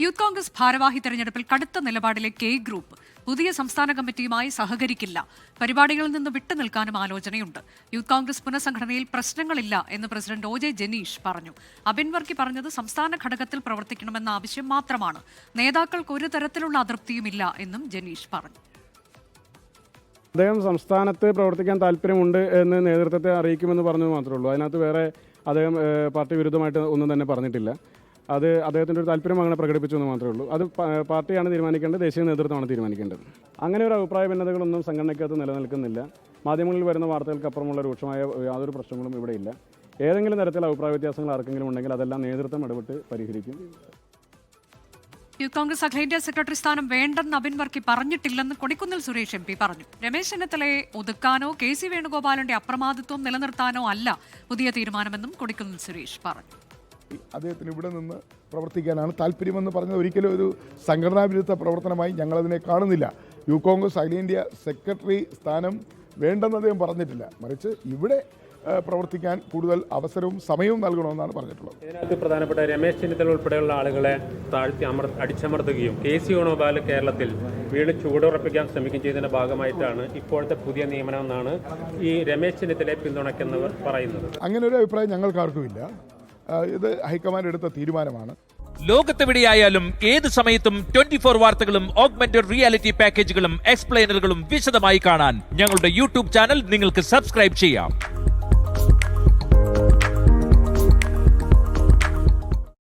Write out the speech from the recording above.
Youth Congress ഭാരവാഹി തെരഞ്ഞെടുപ്പിൽ കടുത്ത നിലപാടിലെ കെ ഗ്രൂപ്പ് പുതിയ സംസ്ഥാന കമ്മിറ്റിയുമായി സഹകരിക്കില്ല. പരിപാടികളിൽ നിന്ന് വിട്ടുനിൽക്കാനും ആലോചനയുണ്ട്. യൂത്ത് കോൺഗ്രസ് പുനഃസംഘടനയിൽ പ്രശ്നങ്ങളില്ല എന്ന് പ്രസിഡന്റ് ഒ.ജെ. ജനീഷ് പറഞ്ഞു. അബിൻ വർക്കി പറഞ്ഞത് സംസ്ഥാന ഘടകത്തിൽ പ്രവർത്തിക്കണമെന്ന ആവശ്യം മാത്രമാണ്. നേതാക്കൾക്ക് ഒരു തരത്തിലുള്ള അതൃപ്തിയുമില്ല എന്നും ജനീഷ് പറഞ്ഞു. അദ്ദേഹം സംസ്ഥാനത്ത് പ്രവർത്തിക്കാൻ താല്പര്യമുണ്ട് എന്ന് നേതൃത്വത്തെ അറിയിക്കുമെന്ന് പറഞ്ഞത് മാത്രമേ ഉള്ളൂ. അതിനകത്ത് വേറെ അദ്ദേഹം പാർട്ടി വിരുദ്ധമായിട്ട് ഒന്നും തന്നെ പറഞ്ഞിട്ടില്ല. അത് അദ്ദേഹത്തിൻ്റെ ഒരു താല്പര്യം അങ്ങനെ പ്രകടിപ്പിച്ചു എന്ന് മാത്രമേ ഉള്ളൂ. അത് പാർട്ടിയാണ് തീരുമാനിക്കേണ്ടത്, ദേശീയ നേതൃത്വമാണ് തീരുമാനിക്കേണ്ടത്. അങ്ങനെ ഒരു അഭിപ്രായ ഭിന്നതകളൊന്നും സംഘടനയ്ക്കകത്ത് നിലനിൽക്കുന്നില്ല. മാധ്യമങ്ങളിൽ വരുന്ന വാർത്തകൾക്കപ്പുറമുള്ള രൂക്ഷമായ യാതൊരു പ്രശ്നങ്ങളും ഇവിടെയില്ല. ഏതെങ്കിലും തരത്തിലുള്ള അഭിപ്രായ വ്യത്യാസങ്ങൾ ആർക്കെങ്കിലും ഉണ്ടെങ്കിൽ അതെല്ലാം നേതൃത്വം ഇടപെട്ട് പരിഹരിക്കും. യൂത്ത് കോൺഗ്രസ് അഖിലേന്ത്യാ സെക്രട്ടറി സ്ഥാനം വേണ്ടെന്ന് അബിൻ വർക്കി പറഞ്ഞിട്ടില്ലെന്ന് കൊടിക്കുന്നിൽ സുരേഷ് എം പി പറഞ്ഞു. രമേശ് ചെന്നിത്തലയെ ഒതുക്കാനോ KC വേണുഗോപാലിന്റെ അപ്രമാദിത്വം നിലനിർത്താനോ അല്ല പുതിയ തീരുമാനമെന്നും കൊടിക്കുന്നിൽ സുരേഷ് പറഞ്ഞു. അദ്ദേഹത്തിന് ഇവിടെ നിന്ന് പ്രവർത്തിക്കാനാണ് താല്പര്യമെന്ന് പറഞ്ഞത് ഒരിക്കലും ഒരു സംഘടനാ വിരുദ്ധ പ്രവർത്തനമായി ഞങ്ങളതിനെ കാണുന്നില്ല. യൂത്ത് കോൺഗ്രസ് അഖിലേന്ത്യാ സെക്രട്ടറി സ്ഥാനം വേണ്ടെന്ന് അദ്ദേഹം പറഞ്ഞിട്ടില്ല. മറിച്ച് ഇവിടെ പ്രവർത്തിക്കാൻ കൂടുതൽ അവസരവും സമയവും നൽകണമെന്നാണ് പറഞ്ഞിട്ടുള്ളത്. ഇതിനകത്ത് പ്രധാനപ്പെട്ട രമേശ് ചെന്നിത്തല ഉൾപ്പെടെയുള്ള ആളുകളെ താഴ്ത്തി അടിച്ചമർത്തുകയും KC വേണുഗോപാൽ കേരളത്തിൽ വീണ്ടും ചൂടുറപ്പിക്കാൻ ശ്രമിക്കുകയും ചെയ്തതിന്റെ ഭാഗമായിട്ടാണ് ഇപ്പോഴത്തെ പുതിയ നിയമനമെന്നാണ് ഈ രമേശ് ചെന്നിത്തലയെ പിന്തുണയ്ക്കുന്നവർ പറയുന്നത്. അങ്ങനെ ഒരു അഭിപ്രായം ഞങ്ങൾക്കാർക്കുമില്ല. ഇത് ഹൈക്കമാൻഡ് എടുത്ത തീരുമാനമാണ്. ലോകത്തെവിടെയായാലും ഏത് സമയത്തും 24 വാർത്തകളും ഓഗ്മെന്റഡ് റിയാലിറ്റി പാക്കേജുകളും എക്സ്പ്ലെയിനറുകളും വിശദമായി കാണാൻ ഞങ്ങളുടെ യൂട്യൂബ് ചാനൽ നിങ്ങൾക്ക് സബ്സ്ക്രൈബ് ചെയ്യാം.